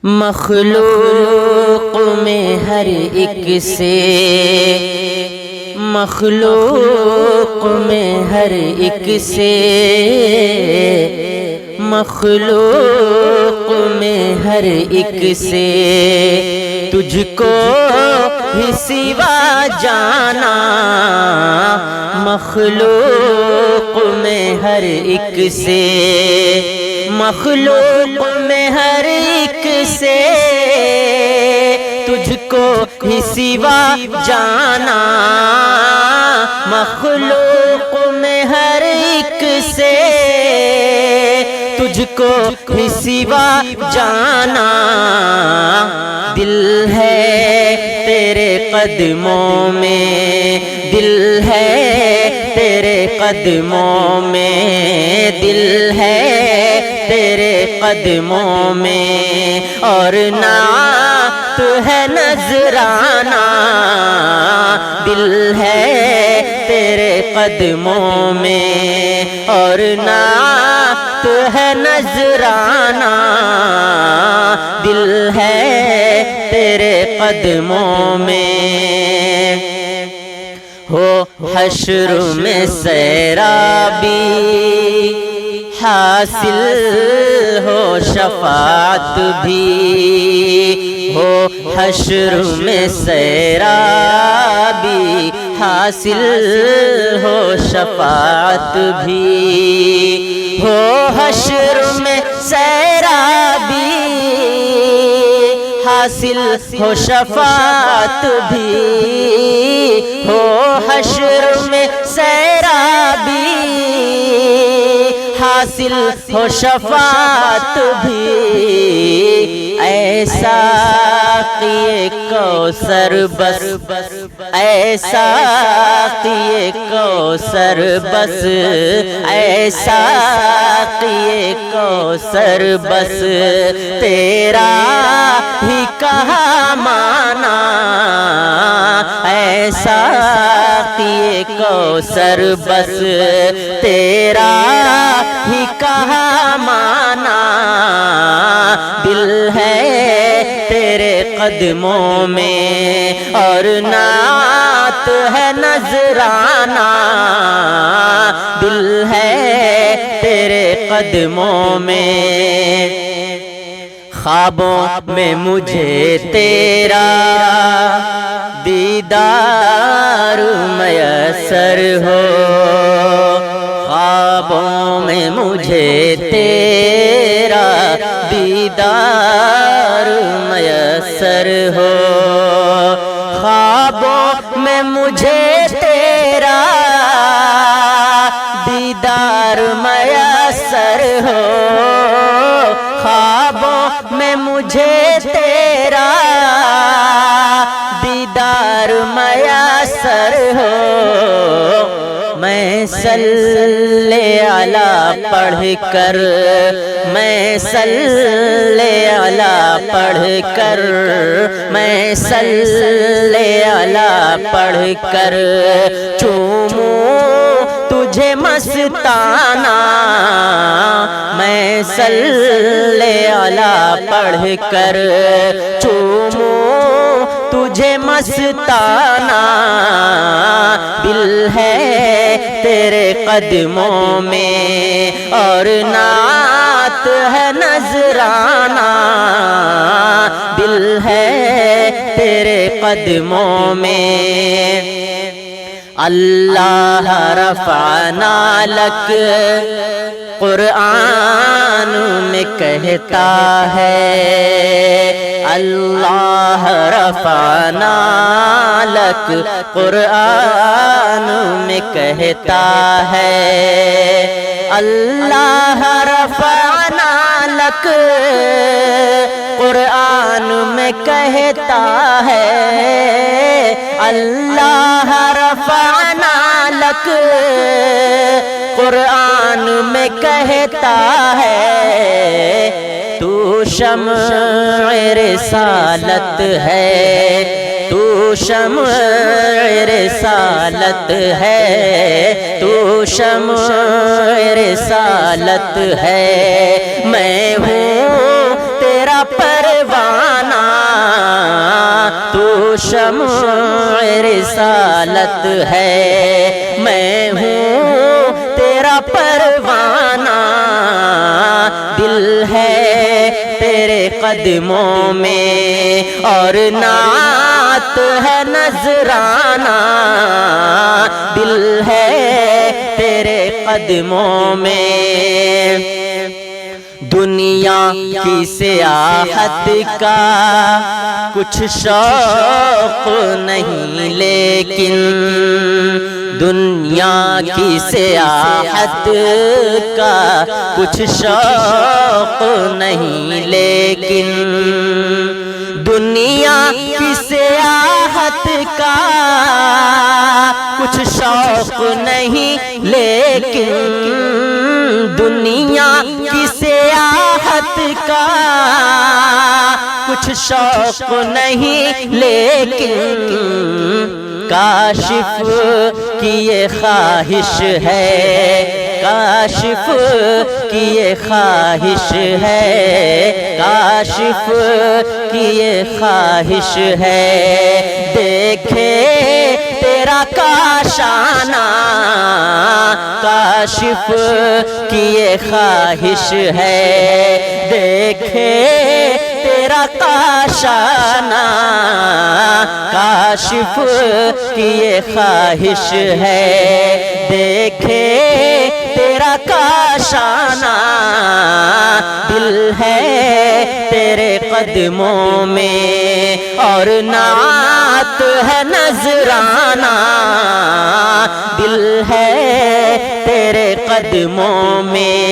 مخلوق میں ہر ایک سے، مخلوق میں ہر ایک سے، مخلوق میں ہر ایک سے تجھ کو ہی سوا جانا، مخلوق میں ہر ایک سے، مخلوق میں ہر ایک سے تجھ کو ہی سوا جانا، مخلوق میں ہر ایک سے تجھ کو ہی سوا جانا، دل ہے تیرے قدموں میں، دل ہے تیرے قدموں میں، دل ہے تیرے قدموں میں، اور نعت ہے نذرانہ، دل ہے تیرے قدموں میں، اور نعت ہے نذرانہ، دل ہے تیرے قدموں میں، ہو حشر میں سیرابی حاصل ہو شفاعت بھی، ہو حشر میں سیرابی حاصل ہو شفاعت بھی، ہو حشر میں سیرابی حاصل ہو شفاعت بھی، ہو حشر میں سیرابی حاصل ہو شفاعت بھی، ایسا ساقی کوثر بس، ایسا ساقی کوثر بس، ایسا ساقی کوثر بس تیرا ہی کہا مانا، ایسا ساقی کوثر بس تیرا ہی کہا مانا، دل ہے تیرے قدموں میں، اور نعت ہے نذرانہ، دل ہے تیرے قدموں میں، خوابوں میں مجھے تیرا دیدار میسر ہو، خوابوں میں مجھے تیرا دیدار میسر ہو، خوابوں میں مجھے تیرا دیدار میسر ہو، خوابوں میں مجھے تیرا دیدار میسر ہو، میں صلی علی پڑھ کر، میں صلی علی پڑھ کر، میں صلی علی پڑھ کر چوموں تجھے مستانہ، میں صلی علی پڑھ کر چوموں تجھے مستانہ، دل ہے تیرے قدموں میں، اور نعت ہے نذرانہ، دل ہے تیرے قدموں میں، اللہ رفعنا لک قرآن میں کہتا ہے، اللہ رفعنا لک قرآن میں کہتا ہے، اللہ رفعنا لک قرآن میں کہتا ہے، اللہ رفعنا لک قرآن میں کہتا ہے، تو شمع رسالت ہے، تو شمع رسالت ہے، تو شمع رسالت ہے، میں ہوں تیرا پروانہ، شمع رسالت ہے، میں ہوں تیرا پروانہ، دل ہے تیرے قدموں میں اور نعت ہے نذرانہ، دل ہے تیرے قدموں میں۔ دنیا کی سیاحت کا کچھ شوق نہیں، لیکن دنیا کی سیاحت کا کچھ شوق نہیں، لیکن دنیا کی سیاحت کا کچھ شوق نہیں، لیکن دنیا کی سیاحت کا کچھ شوق نہیں، لیکن کاشف کی یہ خواہش ہے، کاشف کی یہ خواہش ہے، کاشف کی یہ خواہش ہے، دیکھے تیرا کاشانہ، کاشف کی یہ خواہش ہے، دیکھے تیرا کاشانہ، کاشف کی یہ خواہش ہے، دیکھے تیرا کاشانہ، دل ہے تیرے قدموں میں اور نعت ہے نذرانہ، دل ہے تیرے قدموں میں۔